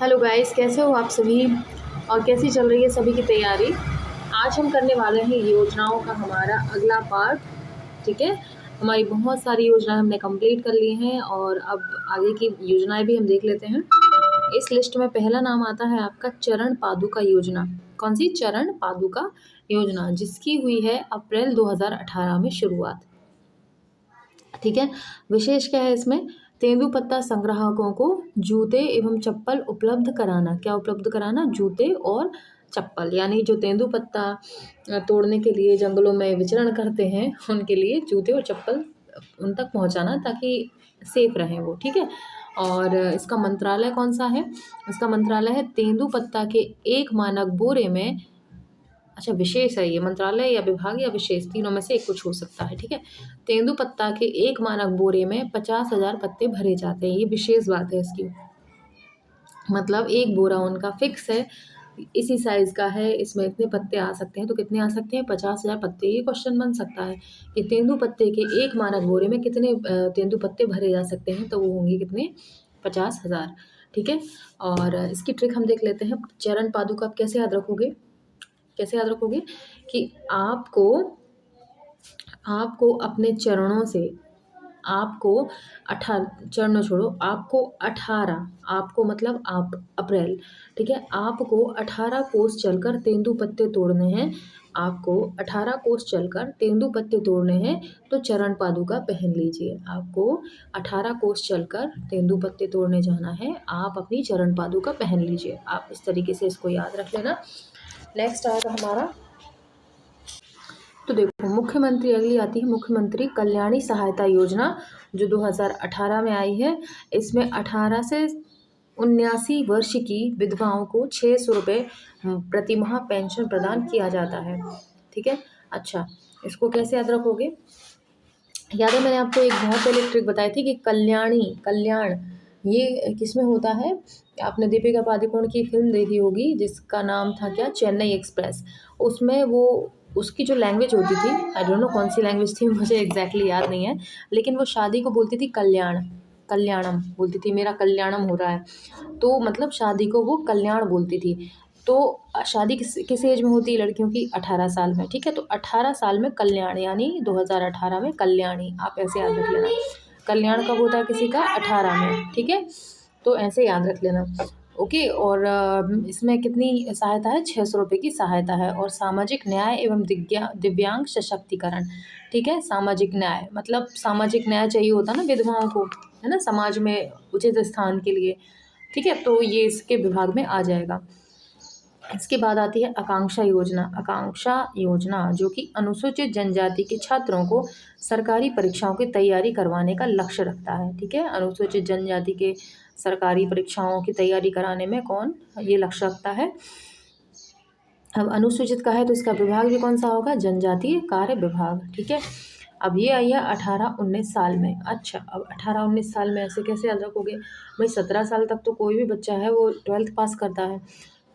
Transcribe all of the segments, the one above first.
Hello guys, कैसे हो आप सभी और कैसी चल रही है सभी की तैयारी। आज हम करने वाले हैं योजनाओं का हमारा अगला पार्ट। ठीक है, हमारी बहुत सारी योजनाएं हमने कंप्लीट कर ली हैं और अब आगे की योजनाएं भी हम देख लेते हैं। इस लिस्ट में पहला नाम आता है आपका चरण पादुका योजना। कौन सी? चरण पादुका योजना, जिसकी हुई है अप्रैल 2018 में शुरुआत। ठीक है, विशेष क्या है इसमें? तेंदुपत्ता संग्राहकों को जूते एवं चप्पल उपलब्ध कराना। क्या उपलब्ध कराना? जूते और चप्पल। यानी जो तेंदुपत्ता तोड़ने के लिए जंगलों में विचरण करते हैं उनके लिए जूते और चप्पल उन तक पहुंचाना, ताकि सेफ रहें वो। ठीक है, और इसका मंत्रालय कौन सा है? इसका मंत्रालय है तेंदुपत्ता के एक मानक बोरे में। अच्छा, विशेष है ये, मंत्रालय या विभाग या विशेष, तीनों में से एक कुछ हो सकता है। ठीक है, तेंदुपत्ता के एक मानक बोरे में 50,000 पत्ते भरे जाते हैं। ये विशेष बात है इसकी, मतलब एक बोरा उनका फिक्स है, इसी साइज का है, इसमें इतने पत्ते आ सकते हैं। तो कितने आ सकते हैं? 50,000 पत्ते। ये क्वेश्चन बन सकता है कि तेंदुपत्ते के एक मानक बोरे में कितने तेंदुपत्ते भरे जा सकते हैं, तो वो होंगे कितने? 50,000। ठीक है, और इसकी ट्रिक हम देख लेते हैं। चरण पादुका आप कैसे याद रखोगे? कैसे याद रखोगे कि आपको आपको अपने चरणों से, आपको 18 चरणों छोड़ो, आपको 18, आपको मतलब आप, अप्रैल, ठीक है, आपको 18 कोस चलकर तेंदुपत्ते तोड़ने हैं। आपको 18 कोस चलकर तेंदुपत्ते तोड़ने हैं, तो चरण पादुका पहन लीजिए। आपको 18 कोस चलकर तेंदुपत्ते तोड़ने जाना है, आप अपनी चरण पादुका पहन लीजिए। आप इस तरीके से इसको याद रख लेना। नेक्स्ट आएगा हमारा, तो देखो मुख्यमंत्री, अगली आती है मुख्यमंत्री कल्याणी सहायता योजना, जो 2018 में आई है। इसमें 18 से 79 वर्ष की विधवाओं को 600 रुपये प्रति माह पेंशन प्रदान किया जाता है। ठीक है, अच्छा, इसको कैसे याद रखोगे? याद है मैंने आपको एक बहुत पहले ट्रिक बताई थी कि कल्याण ये किसमें होता है? आपने दीपिका पादुकोण की फिल्म देखी होगी जिसका नाम था क्या? चेन्नई एक्सप्रेस। उसमें वो, उसकी जो लैंग्वेज होती थी, आई डोंट नो कौन सी लैंग्वेज थी, मुझे एग्जैक्टली याद नहीं है, लेकिन वो शादी को बोलती थी कल्याणम बोलती थी, मेरा कल्याणम हो रहा है। तो मतलब शादी को वो कल्याण बोलती थी। तो शादी किस एज में होती है लड़कियों की? 18 साल में। ठीक है, तो 18 साल में कल्याण, यानी 2018 में कल्याणी, आप ऐसे याद रख लेना। कल्याण कब होता है किसी का? 18 में। ठीक है, तो ऐसे याद रख लेना। ओके, और इसमें कितनी सहायता है? 600 रुपये की सहायता है। और सामाजिक न्याय एवं दिव्यांग सशक्तिकरण। ठीक है, सामाजिक न्याय मतलब सामाजिक न्याय चाहिए होता ना विधवाओं को, है ना, समाज में उचित स्थान के लिए। ठीक है, तो ये इसके विभाग में आ जाएगा। इसके बाद आती है आकांक्षा योजना। आकांक्षा योजना जो कि अनुसूचित जनजाति के छात्रों को सरकारी परीक्षाओं की तैयारी करवाने का लक्ष्य रखता है। ठीक है, अनुसूचित जनजाति के सरकारी परीक्षाओं की तैयारी कराने में कौन ये लक्ष्य रखता है? अब अनुसूचित का है तो इसका विभाग भी कौन सा होगा? जनजातीय कार्य विभाग। ठीक है, अब ये आई है 18-19 साल में। अच्छा, अब 18-19 साल में ऐसे कैसे याद रखोगे भाई? 17 साल तक तो कोई भी बच्चा है वो 12th पास करता है।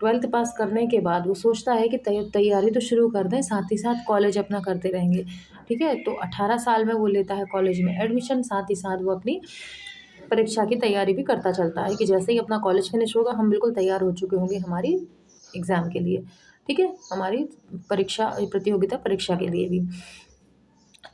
12th पास करने के बाद वो सोचता है कि तैयारी तो शुरू कर दें, साथ ही साथ कॉलेज अपना करते रहेंगे। ठीक है, तो 18 साल में वो लेता है कॉलेज में एडमिशन, साथ ही साथ वो अपनी परीक्षा की तैयारी भी करता चलता है कि जैसे ही अपना कॉलेज फिनिश होगा हम बिल्कुल तैयार हो चुके होंगे हमारी एग्ज़ाम के लिए। ठीक है, हमारी परीक्षा, प्रतियोगिता परीक्षा के लिए भी।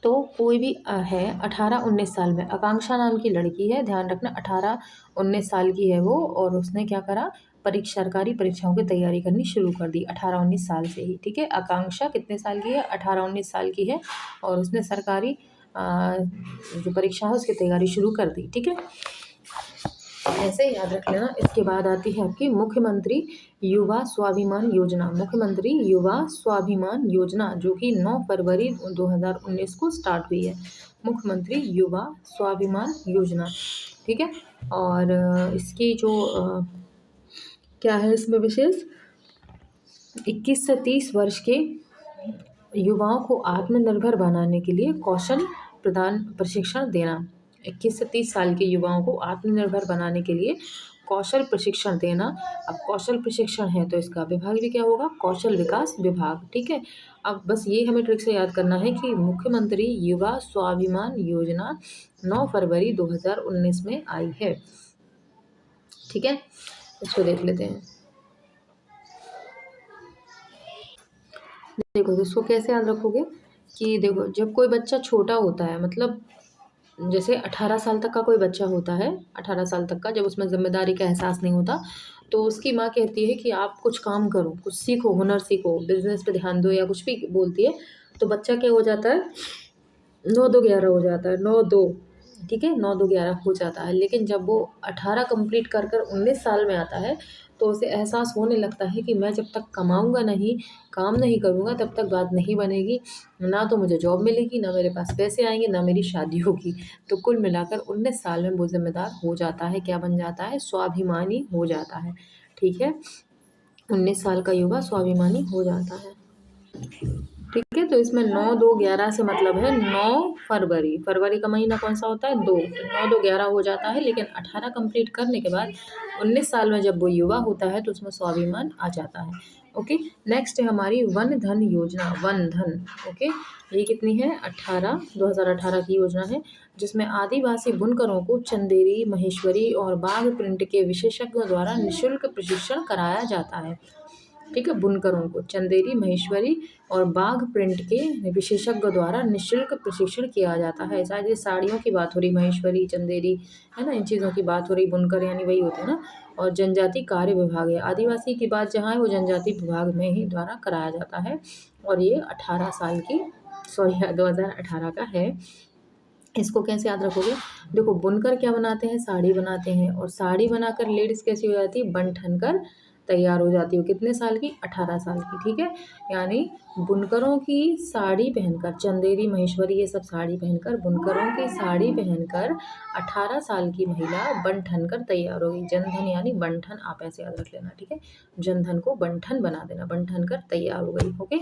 तो कोई भी है 18-19 साल में, आकांक्षा नाम की लड़की है, ध्यान रखना 18-19 साल की है वो, और उसने क्या करा? सरकारी परीक्षाओं की तैयारी करनी शुरू कर दी 18-19 साल से ही। ठीक है, आकांक्षा कितने साल की है? 18-19 साल की है, और उसने सरकारी जो परीक्षा है उसकी तैयारी शुरू कर दी। ठीक है, ऐसे याद रख लेना। इसके बाद आती है आपकी मुख्यमंत्री युवा स्वाभिमान योजना। मुख्यमंत्री युवा स्वाभिमान योजना जो कि 9 फरवरी 2019 को स्टार्ट हुई है। मुख्यमंत्री युवा स्वाभिमान योजना। ठीक है, और इसकी जो क्या है इसमें विशेष? 21 से 30 वर्ष के युवाओं को आत्मनिर्भर बनाने के लिए कौशल प्रदान प्रशिक्षण देना। 21 से 30 साल के युवाओं को आत्मनिर्भर बनाने के लिए कौशल प्रशिक्षण देना। अब कौशल प्रशिक्षण है तो इसका विभाग भी क्या होगा? कौशल विकास विभाग। ठीक है, अब बस ये हमें ट्रिक से याद करना है कि मुख्यमंत्री युवा स्वाभिमान योजना 9 फरवरी 2019 में आई है। ठीक है, इसको देख लेते हैं। देखो तो इसको कैसे याद रखोगे कि देखो जब कोई बच्चा छोटा होता है, मतलब जैसे 18 साल तक का कोई बच्चा होता है, 18 साल तक का, जब उसमें ज़िम्मेदारी का एहसास नहीं होता, तो उसकी माँ कहती है कि आप कुछ काम करो, कुछ सीखो, हुनर सीखो, बिजनेस पे ध्यान दो या कुछ भी बोलती है, तो बच्चा क्या हो जाता है, 9-2-11 हो जाता है, 9-2, ठीक है, 9-2-11 हो जाता है। लेकिन जब वो 18 कंप्लीट कर कर 19 साल में आता है, तो उसे एहसास होने लगता है कि मैं जब तक कमाऊंगा नहीं, काम नहीं करूंगा, तब तक बात नहीं बनेगी, ना तो मुझे जॉब मिलेगी, ना मेरे पास पैसे आएंगे, ना मेरी शादी होगी। तो कुल मिलाकर 19 साल में वो जिम्मेदार हो जाता है, क्या बन जाता है, स्वाभिमानी हो जाता है। ठीक है, 19 साल का युवा स्वाभिमानी हो जाता है। ठीक है, तो इसमें 9-2-11 से मतलब है 9 फरवरी। फरवरी का महीना कौन सा होता है, 2, तो 9-2-11 हो जाता है। लेकिन 18 कंप्लीट करने के बाद 19 साल में जब वो युवा होता है, तो उसमें स्वाभिमान आ जाता है। ओके, नेक्स्ट है हमारी वन धन योजना, वन धन। ओके, ये कितनी है, 2018 की योजना है, जिसमें आदिवासी बुनकरों को चंदेरी, महेश्वरी और बाघ प्रिंट के विशेषज्ञों द्वारा निःशुल्क प्रशिक्षण कराया जाता है। ठीक है, बुनकरों को चंदेरी, महेश्वरी और बाघ प्रिंट के विशेषज्ञ द्वारा निःशुल्क प्रशिक्षण किया जाता है। शायद ये साड़ियों की बात हो रही, महेश्वरी, चंदेरी, है ना, इन चीज़ों की बात हो रही। बुनकर यानी वही होते हैं ना। और जनजाति कार्य विभाग है, आदिवासी की बात जहाँ है वो जनजाति विभाग में ही द्वारा कराया जाता है। और ये 18 साल की, सॉरी 2018 का है। इसको कैसे याद रखोगे, देखो बुनकर क्या बनाते हैं, साड़ी बनाते हैं, और साड़ी बनाकर लेडीज़ कैसी हो जाती है, बन ठन कर तैयार हो जाती हो, कितने साल की, 18 साल की। ठीक है, यानी बुनकरों की साड़ी पहनकर, चंदेरी, महेश्वरी, ये सब साड़ी पहनकर, बुनकरों की साड़ी पहनकर 18 साल की महिला बन ठन कर तैयार होगी। जनधन यानी बंठन, आप ऐसे याद रख लेना। ठीक है, जनधन को बंठन बना देना, बंठन कर तैयार हो गई। ओके,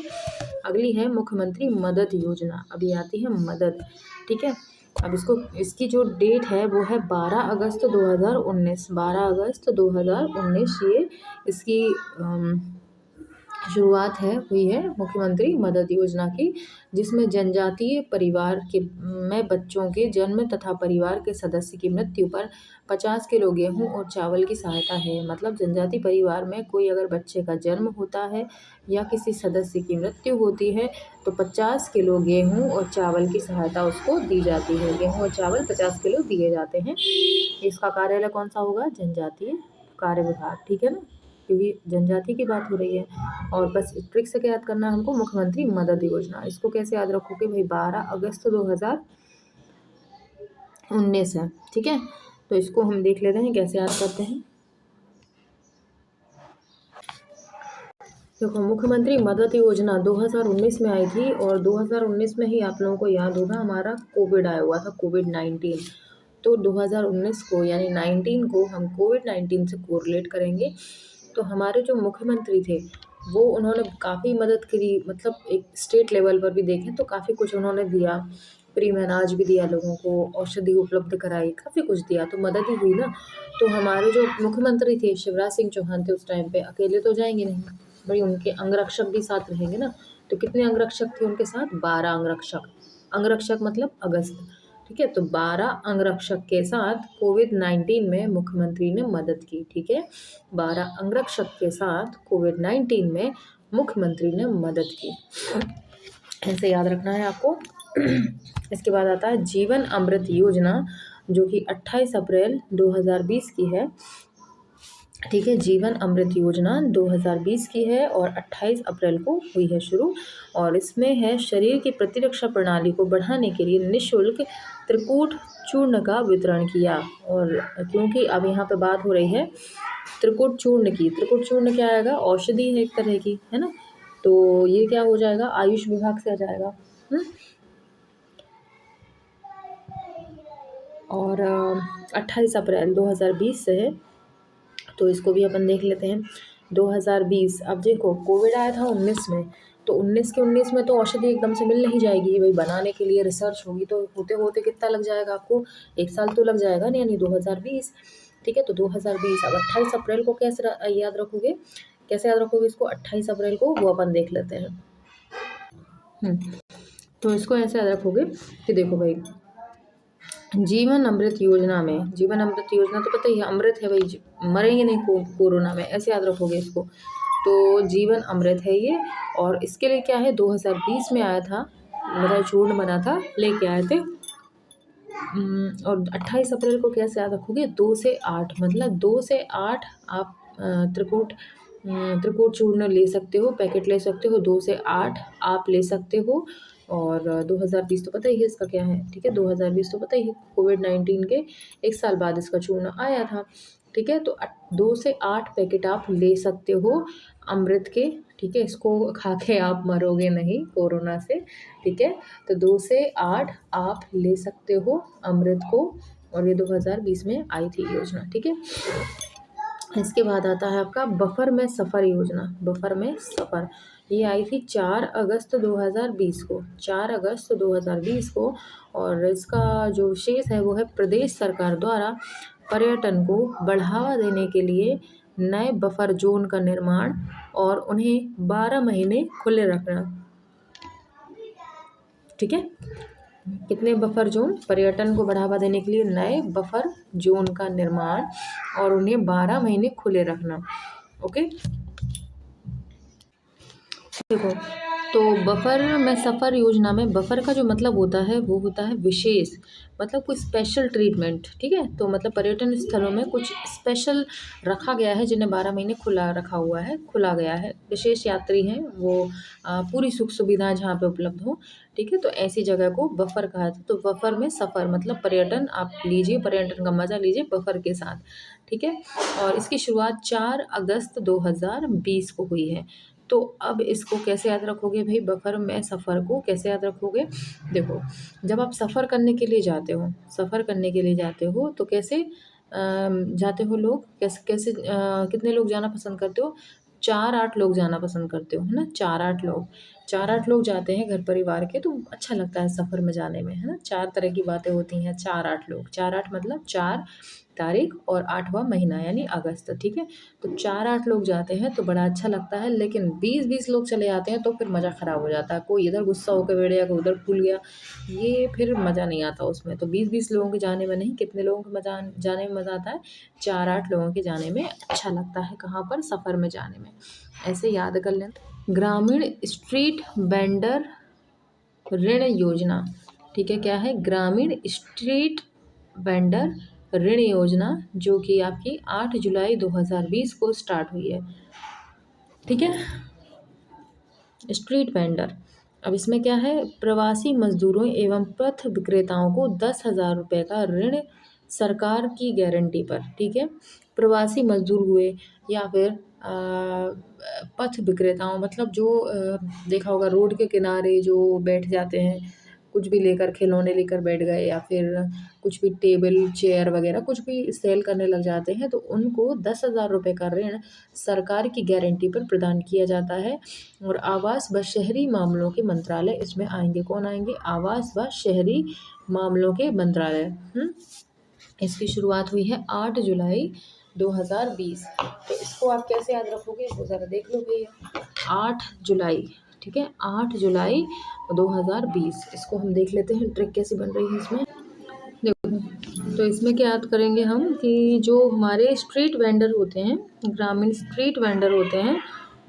अगली है मुख्यमंत्री मदद योजना। अभी आती है मदद। ठीक है, अब इसकी जो डेट है वो है 12 अगस्त 2019, 12 अगस्त 2019 ये इसकी शुरुआत हुई है मुख्यमंत्री मदद योजना की, जिसमें जनजातीय परिवार के में बच्चों के जन्म तथा परिवार के सदस्य की मृत्यु पर 50 किलो गेहूं और चावल की सहायता है। मतलब जनजातीय परिवार में कोई अगर बच्चे का जन्म होता है या किसी सदस्य की मृत्यु होती है, तो 50 किलो गेहूं और चावल की सहायता उसको दी जाती है। गेहूं और चावल 50 किलो दिए जाते हैं। इसका कार्यालय कौन सा होगा, जनजातीय कार्य विभाग। ठीक है ना, क्योंकि जनजाति की बात हो रही है। और बस ट्रिक से क्या याद करना है हमको, मुख्यमंत्री मदद योजना। इसको कैसे याद रखोगे भाई, 12 अगस्त 2019 है। ठीक है, तो इसको हम देख लेते हैं कैसे याद करते हैं। देखो मुख्यमंत्री मदद योजना 2019 में आई थी, और 2019 में ही आप लोगों को याद होगा हमारा कोविड आया हुआ था, कोविड-19। तो 2019 को यानी 19 को हम कोविड-19 से कोरिलेट करेंगे। तो हमारे जो मुख्यमंत्री थे वो उन्होंने काफ़ी मदद करी, मतलब एक स्टेट लेवल पर भी देखें तो काफ़ी कुछ उन्होंने दिया, फ्री में अनाज भी दिया लोगों को, औषधि उपलब्ध कराई, काफ़ी कुछ दिया, तो मदद ही हुई ना। तो हमारे जो मुख्यमंत्री थे शिवराज सिंह चौहान थे, उस टाइम पे अकेले तो जाएंगे नहीं भाई, उनके अंगरक्षक भी साथ रहेंगे ना। तो कितने अंगरक्षक थे उनके साथ, 12 अंगरक्षक। अंगरक्षक मतलब अगस्त। ठीक है, तो 12 अंगरक्षक के साथ कोविड-19 में मुख्यमंत्री ने मदद की। ठीक है, 12 अंगरक्षक के साथ कोविड-19 में मुख्यमंत्री ने मदद की, ऐसे याद रखना है आपको। इसके बाद आता है जीवन अमृत योजना, जो कि 28 अप्रैल 2020 की है। ठीक है, जीवन अमृत योजना 2020 की है और 28 अप्रैल को हुई है शुरू। और इसमें है शरीर की प्रतिरक्षा प्रणाली को बढ़ाने के लिए निःशुल्क त्रिकूट चूर्ण का वितरण किया। और क्योंकि अब यहाँ पे बात हो रही है त्रिकूट चूर्ण की, त्रिकूट चूर्ण क्या आएगा, औषधि है एक तरह की, है ना। तो ये क्या हो जाएगा, आयुष विभाग से आ जाएगा। और 28 अप्रैल 2020 से है, तो इसको भी अपन देख लेते हैं। 2020, अब देखो कोविड आया था 19 में, तो 19 के 19 में तो औषधि एकदम से मिल नहीं जाएगी भाई, बनाने के लिए रिसर्च होगी, तो होते होते कितना लग जाएगा आपको, 1 साल तो लग जाएगा ना, यानी 2020। ठीक है, तो 2020। अब 28 अप्रैल को कैसे याद रखोगे, कैसे याद रखोगे इसको, 28 अप्रैल को वो अपन देख लेते हैं। तो इसको ऐसे याद रखोगे कि देखो भाई जीवन अमृत योजना में, जीवन अमृत योजना तो पता ही है, अमृत है भाई, मरेंगे नहीं कोरोना में, ऐसे याद रखोगे इसको। तो जीवन अमृत है ये, और इसके लिए क्या है, 2020 में आया था, मतलब चूर्ण बना था, लेके आए थे। और 28 अप्रैल को कैसे याद रखोगे, 2 से 8, मतलब 2 से 8 आप त्रिकूट चूर्ण ले सकते हो, पैकेट ले सकते हो, 2 से 8 आप ले सकते हो। और 2020 तो पता ही है इसका क्या है, ठीक है, 2020 तो पता ही है, कोविड-19 के 1 साल बाद इसका चूर्ण आया था, ठीक है। तो 2 से 8 पैकेट आप ले सकते हो अमृत के, ठीक है। इसको खा के आप मरोगे नहीं कोरोना से, ठीक है। तो 2 से 8 आप ले सकते हो अमृत को, और ये 2020 में आई थी योजना, ठीक है। इसके बाद आता है आपका बफर में सफ़र योजना। बफर में सफ़र, ये आई थी 4 अगस्त 2020 को, 4 अगस्त 2020 को। और इसका जो विशेष है वो है प्रदेश सरकार द्वारा पर्यटन को बढ़ावा देने के लिए नए बफर जोन का निर्माण और उन्हें 12 महीने खुले रखना, ठीक है। कितने बफर जोन, पर्यटन को बढ़ावा देने के लिए नए बफर जोन का निर्माण और उन्हें 12 महीने खुले रखना, ओके। देखो, तो बफर में सफ़र योजना में बफर का जो मतलब होता है वो होता है विशेष, मतलब कोई स्पेशल ट्रीटमेंट, ठीक है। तो मतलब पर्यटन स्थलों में कुछ स्पेशल रखा गया है जिन्हें 12 महीने खुला रखा हुआ है, खुला गया है। विशेष यात्री हैं वो, पूरी सुख सुविधाएं जहाँ पे उपलब्ध हो, ठीक है। तो ऐसी जगह को बफर कहा जाता है। तो बफर में सफ़र मतलब पर्यटन आप लीजिए, पर्यटन का मज़ा लीजिए बफर के साथ, ठीक है। और इसकी शुरुआत 4 अगस्त 2020 को हुई है। तो अब इसको कैसे याद रखोगे भाई, बफर में सफ़र को कैसे याद रखोगे। देखो, जब आप सफ़र करने के लिए जाते हो, सफ़र करने के लिए जाते हो तो कैसे जाते हो लोग, कैसे कैसे कितने लोग जाना पसंद करते हो, 4-8 लोग जाना पसंद करते हो, है ना। 4-8 लोग, 4-8 लोग जाते हैं घर परिवार के, तो अच्छा लगता है सफ़र में जाने में, है ना। 4 तरह की बातें होती हैं, 4-8 लोग, 4-8 मतलब 4 तारीख और 8वां महीना यानी अगस्त, ठीक है। तो 4-8 लोग जाते हैं तो बड़ा अच्छा लगता है, लेकिन 20-20 लोग चले जाते हैं तो फिर मज़ा ख़राब हो जाता है, कोई इधर गुस्सा होकर बैठ गया, कोई उधर फूल गया, ये फिर मज़ा नहीं आता उसमें। तो 20-20 लोगों के जाने में नहीं, कितने लोगों के मज़ा जाने में मज़ा आता है, 4-8 लोगों के जाने में अच्छा लगता है, कहाँ पर, सफ़र में जाने में। ऐसे याद कर लें। ग्रामीण स्ट्रीट वेंडर ऋण योजना, ठीक है, क्या है, ग्रामीण स्ट्रीट वेंडर ऋण योजना, जो कि आपकी 8 जुलाई 2020 को स्टार्ट हुई है, ठीक है। स्ट्रीट वेंडर, अब इसमें क्या है, प्रवासी मजदूरों एवं पथ विक्रेताओं को 10,000 रुपये का ऋण सरकार की गारंटी पर, ठीक है। प्रवासी मजदूर हुए या फिर पथ विक्रेताओं, मतलब जो देखा होगा रोड के किनारे जो बैठ जाते हैं, कुछ भी लेकर, खिलौने लेकर बैठ गए, या फिर कुछ भी टेबल चेयर वगैरह कुछ भी सेल करने लग जाते हैं, तो उनको 10,000 रुपये का ऋण सरकार की गारंटी पर प्रदान किया जाता है। और आवास व शहरी मामलों के मंत्रालय इसमें आएंगे, कौन आएंगे, आवास व शहरी मामलों के मंत्रालय। इसकी शुरुआत हुई है 8 जुलाई 2020। तो इसको आप कैसे याद रखोगे, वो ज़रा देख लो भैया, 8 जुलाई, ठीक है, 8 जुलाई 2020। इसको हम देख लेते हैं ट्रिक कैसी बन रही है इसमें। देखो, तो इसमें क्या याद करेंगे हम कि जो हमारे स्ट्रीट वेंडर होते हैं, ग्रामीण स्ट्रीट वेंडर होते हैं,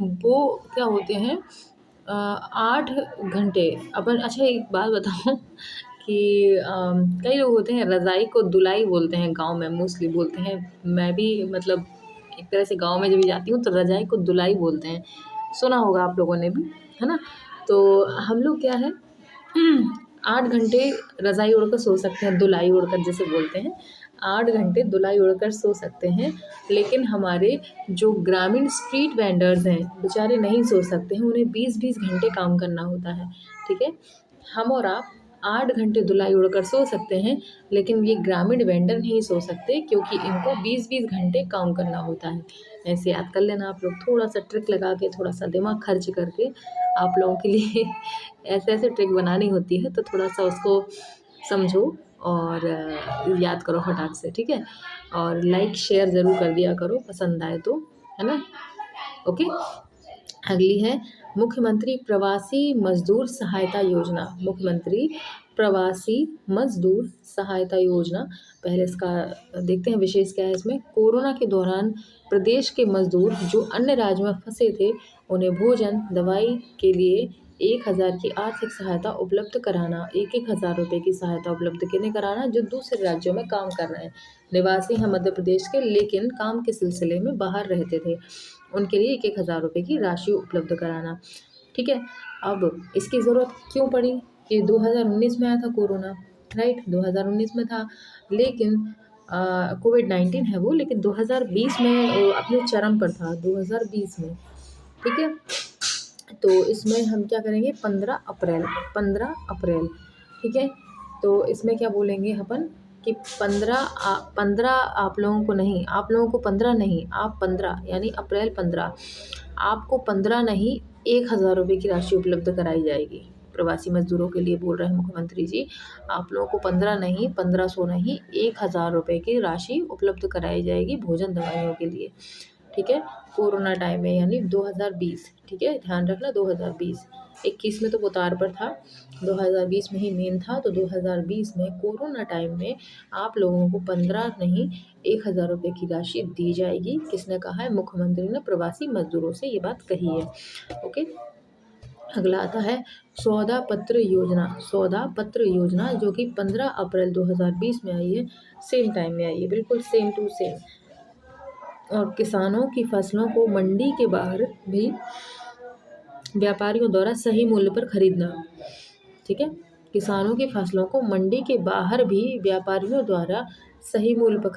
वो क्या होते हैं, 8 घंटे अपन, अच्छा एक बात बताऊँ कि कई लोग होते हैं रज़ाई को दुलाई बोलते हैं, गाँव में मोस्टली बोलते हैं, मैं भी मतलब एक तरह से गाँव में जब भी जाती हूँ तो रज़ाई को दुलाई बोलते हैं, सुना होगा आप लोगों ने भी, है ना। तो हम लोग क्या है, 8 घंटे रज़ाई ओढ़कर सो सकते हैं, दुलाई ओढ़कर जिसे बोलते हैं, 8 घंटे दुलाई ओढ़कर सो सकते हैं। लेकिन हमारे जो ग्रामीण स्ट्रीट वेंडर्स हैं बेचारे नहीं सो सकते हैं, उन्हें 20-20 घंटे काम करना होता है, ठीक है। हम और आप 8 घंटे दुलाई ओढ़कर सो सकते हैं, लेकिन ये ग्रामीण वेंडर नहीं सो सकते, क्योंकि इनको 20-20 घंटे काम करना होता है। ऐसे याद कर लेना आप लोग, थोड़ा सा ट्रिक लगा के, थोड़ा सा दिमाग खर्च करके आप लोगों के लिए ऐसे ऐसे ट्रिक बनानी होती है, तो थोड़ा सा उसको समझो और याद करो फटाक से, ठीक है। और लाइक शेयर ज़रूर कर दिया करो, पसंद आए तो, है ना। ओके, अगली है मुख्यमंत्री प्रवासी मजदूर सहायता योजना। मुख्यमंत्री प्रवासी मजदूर सहायता योजना, पहले इसका देखते हैं विशेष क्या है इसमें। कोरोना के दौरान प्रदेश के मजदूर जो अन्य राज्यों में फंसे थे उन्हें भोजन दवाई के लिए 1,000 की आर्थिक सहायता उपलब्ध कराना। 1,000 रुपये की सहायता उपलब्ध किन्हें कराना? जो दूसरे राज्यों में काम कर रहे हैं, निवासी हैं मध्य प्रदेश के लेकिन काम के सिलसिले में बाहर रहते थे, उनके लिए 1,000 रुपये की राशि उपलब्ध कराना। ठीक है, अब इसकी ज़रूरत क्यों पड़ी? ये 2019 में आया था कोरोना, राइट, 2019 में था, लेकिन कोविड-19 है वो, लेकिन 2020 में अपने चरम पर था, 2020 में। ठीक है, तो इसमें हम क्या करेंगे? 15 अप्रैल। ठीक है, तो इसमें क्या बोलेंगे अपन कि 15 आप लोगों को नहीं, आप लोगों को 15 नहीं, आप 15 यानी अप्रैल 15, आपको 15 नहीं 1,000 रुपये की राशि उपलब्ध कराई जाएगी। प्रवासी मजदूरों के लिए बोल रहे हैं मुख्यमंत्री जी, आप लोगों को 15 नहीं, 1500 नहीं, 1,000 रुपये की राशि उपलब्ध कराई जाएगी भोजन दवाइयों के लिए। ठीक है, कोरोना टाइम में यानी 2020। ठीक है, ध्यान रखना 2020, 21 में तो उतार पर था, 2020 में ही मेन था, तो 2020 में कोरोना टाइम में आप लोगों को 15 नहीं 1,000 रुपये की राशि दी जाएगी। किसने कहा है? मुख्यमंत्री ने प्रवासी मजदूरों से ये बात कही है। ओके, अगला आता है सौदा पत्र योजना। सौदा पत्र योजना जो कि 15 अप्रैल 2020 में आई है, सेम टाइम में आई है, बिल्कुल सेम टू सेम। और किसानों की फसलों को मंडी के बाहर भी व्यापारियों द्वारा सही मूल्य पर खरीदना। ठीक है, किसानों की फसलों को मंडी के बाहर भी व्यापारियों द्वारा सही मूल्य पर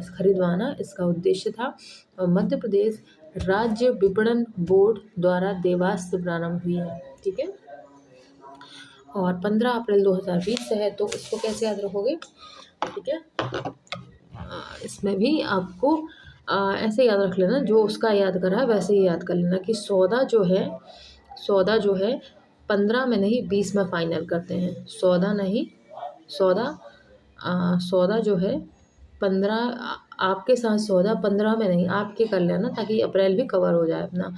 खरीदवाना इसका उद्देश्य था। और मध्य प्रदेश राज्य विपणन बोर्ड द्वारा देवास से प्रारंभ हुई है। ठीक है, और 15 अप्रैल 2020 से है, तो इसको कैसे याद रखोगे? ठीक है, इसमें भी आपको ऐसे याद रख लेना, जो उसका याद करा वैसे ही याद कर लेना कि सौदा जो है 15 में नहीं 20 में फाइनल करते हैं। सौदा नहीं, सौदा जो है 15, आपके साथ सौदा 15 में नहीं, आपके कर लेना ताकि अप्रैल भी कवर हो जाए अपना।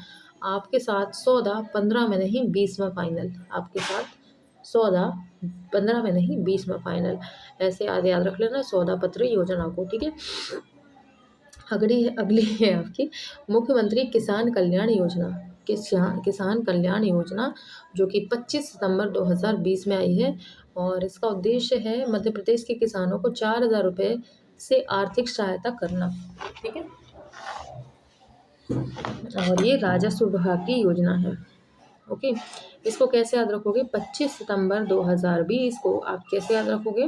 आपके साथ सौदा 15 में नहीं 20 में फाइनल, आपके साथ सौदा 15 में नहीं 20 में फाइनल, ऐसे याद रख लेना सौदा पत्र योजना को। ठीक है, अगली है आपकी मुख्यमंत्री किसान कल्याण योजना। किसान कल्याण योजना जो कि 25 सितंबर 2020 में आई है, और इसका उद्देश्य है मध्य प्रदेश के किसानों को 4,000 रुपये से आर्थिक सहायता करना। ठीक है, और ये राजस्व विभाग की योजना है। ओके, इसको कैसे याद रखोगे? 25 सितंबर 2020 को आप कैसे याद रखोगे?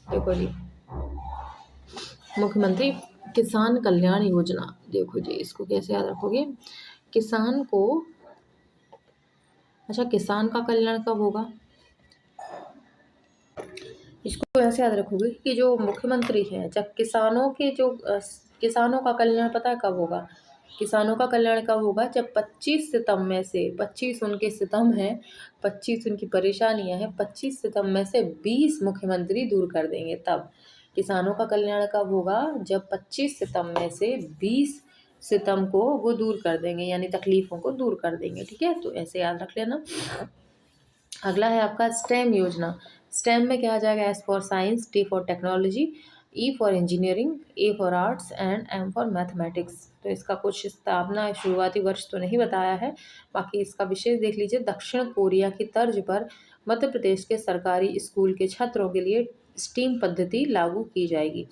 देखो जी, मुख्यमंत्री किसान कल्याण योजना, देखो जी इसको कैसे याद रखोगे? किसान को, अच्छा किसान का कल्याण कब होगा? इसको ऐसे याद रखोगे कि जो मुख्यमंत्री है, जब किसानों का कल्याण पता है कब होगा? किसानों का कल्याण कब होगा? जब 25 सितंबर में से 25 उनके सितम है, 25 उनकी परेशानियां हैं, 25 सितंबर में से 20 मुख्यमंत्री दूर कर देंगे, तब किसानों का कल्याण कब होगा? जब 25 सितंबर में से 20 सितंबर को वो दूर कर देंगे, यानी तकलीफों को दूर कर देंगे। ठीक है, तो ऐसे याद रख लेना। अगला है आपका स्टेम योजना। स्टेम में क्या आ जाएगा? S for science, T for technology, E for engineering, A for arts and M for mathematics. तो इसका कुछ स्थापना शुरुआती वर्ष तो नहीं बताया है, बाकी इसका विशेष देख लीजिए। दक्षिण कोरिया की तर्ज पर मध्य प्रदेश के सरकारी स्कूल के छात्रों के लिए स्टीम पद्धति लागू की जाएगी।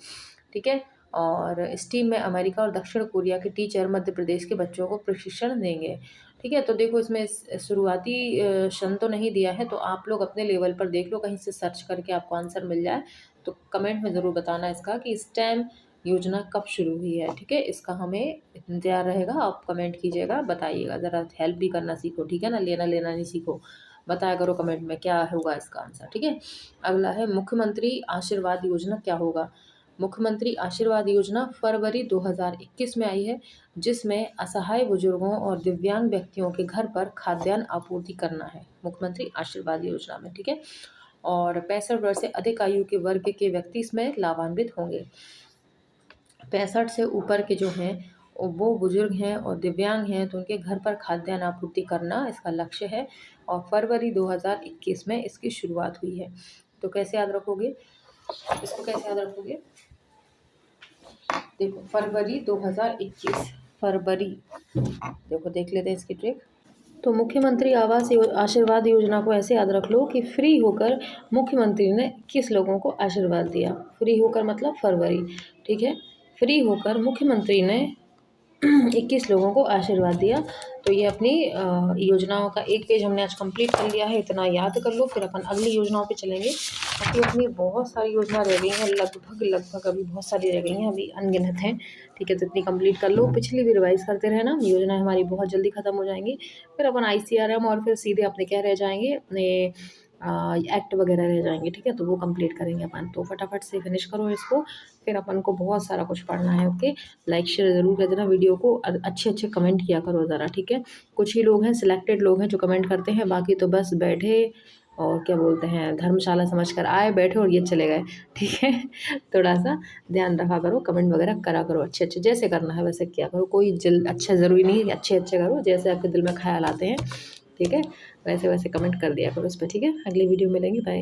ठीक है, और स्टीम में अमेरिका और दक्षिण कोरिया के टीचर मध्य प्रदेश के बच्चों को प्रशिक्षण देंगे। ठीक है, तो देखो इसमें शुरुआती शन तो नहीं दिया है, तो आप लोग अपने लेवल पर देख लो, कहीं से सर्च करके आपको आंसर मिल जाए तो कमेंट में ज़रूर बताना इसका कि स्टेम योजना कब शुरू हुई है। ठीक है, इसका हमें इंतजार रहेगा, आप कमेंट कीजिएगा, बताइएगा, ज़रा हेल्प भी करना सीखो। ठीक है ना, लेना नहीं सीखो, बताया करो कमेंट में क्या होगा इसका आंसर। ठीक है, अगला है मुख्यमंत्री आशीर्वाद योजना क्या होगा? मुख्यमंत्री आशीर्वाद योजना फरवरी 2021 में आई है, जिसमें असहाय बुजुर्गों और दिव्यांग व्यक्तियों के घर पर खाद्यान्न आपूर्ति करना है मुख्यमंत्री आशीर्वाद योजना में। ठीक है, और 65 वर्ष से अधिक आयु के वर्ग के व्यक्ति इसमें लाभान्वित होंगे। 65 से ऊपर के जो हैं वो बुजुर्ग हैं और दिव्यांग हैं तो उनके घर पर खाद्यान्न आपूर्ति करना इसका लक्ष्य है और फरवरी 2021 में इसकी शुरुआत हुई है। तो कैसे याद रखोगे इसको, कैसे याद रखोगे? देखो फरवरी 2021, फरवरी, देखो देख लेते हैं इसकी ट्रिक। तो मुख्यमंत्री आशीर्वाद योजना को ऐसे याद रख लो कि फ्री होकर मुख्यमंत्री ने किस लोगों को आशीर्वाद दिया। फ्री होकर मतलब फरवरी, ठीक है। फ्री होकर मुख्यमंत्री ने 21 लोगों को आशीर्वाद दिया। तो ये अपनी योजनाओं का एक पेज हमने आज कंप्लीट कर लिया है। इतना याद कर लो, फिर अपन अगली योजनाओं पे चलेंगे। बाकी अपनी बहुत सारी योजना रह गई हैं, लगभग अभी बहुत सारी रह गई हैं, अभी अनगिनत हैं, ठीक है। तो इतनी कंप्लीट कर लो, पिछली भी रिवाइज करते रहना। योजना हमारी बहुत जल्दी ख़त्म हो जाएंगी। फिर अपन ICRM और फिर सीधे अपने क्या रह जाएंगे, अपने एक्ट वगैरह रह जाएंगे, ठीक है। तो वो कंप्लीट करेंगे अपन। तो फटाफट से फिनिश करो इसको, फिर अपन को बहुत सारा कुछ पढ़ना है। ओके, लाइक शेयर ज़रूर कर देना वीडियो को, अच्छे अच्छे कमेंट किया करो ज़रा, ठीक है। कुछ ही लोग हैं, सिलेक्टेड लोग हैं जो कमेंट करते हैं, बाकी तो बस बैठे और क्या बोलते हैं, धर्मशाला समझ कर आए, बैठे और ये चले गए, ठीक है। थोड़ा सा ध्यान रखा करो, कमेंट वगैरह करा करो, अच्छे अच्छे जैसे करना है वैसे किया करो। कोई अच्छा ज़रूरी नहीं है, अच्छे अच्छे करो जैसे आपके दिल में ख्याल आते हैं, ठीक है। वैसे वैसे कमेंट कर दिया करो इस पर, ठीक है। अगली वीडियो मिलेंगे, बाय।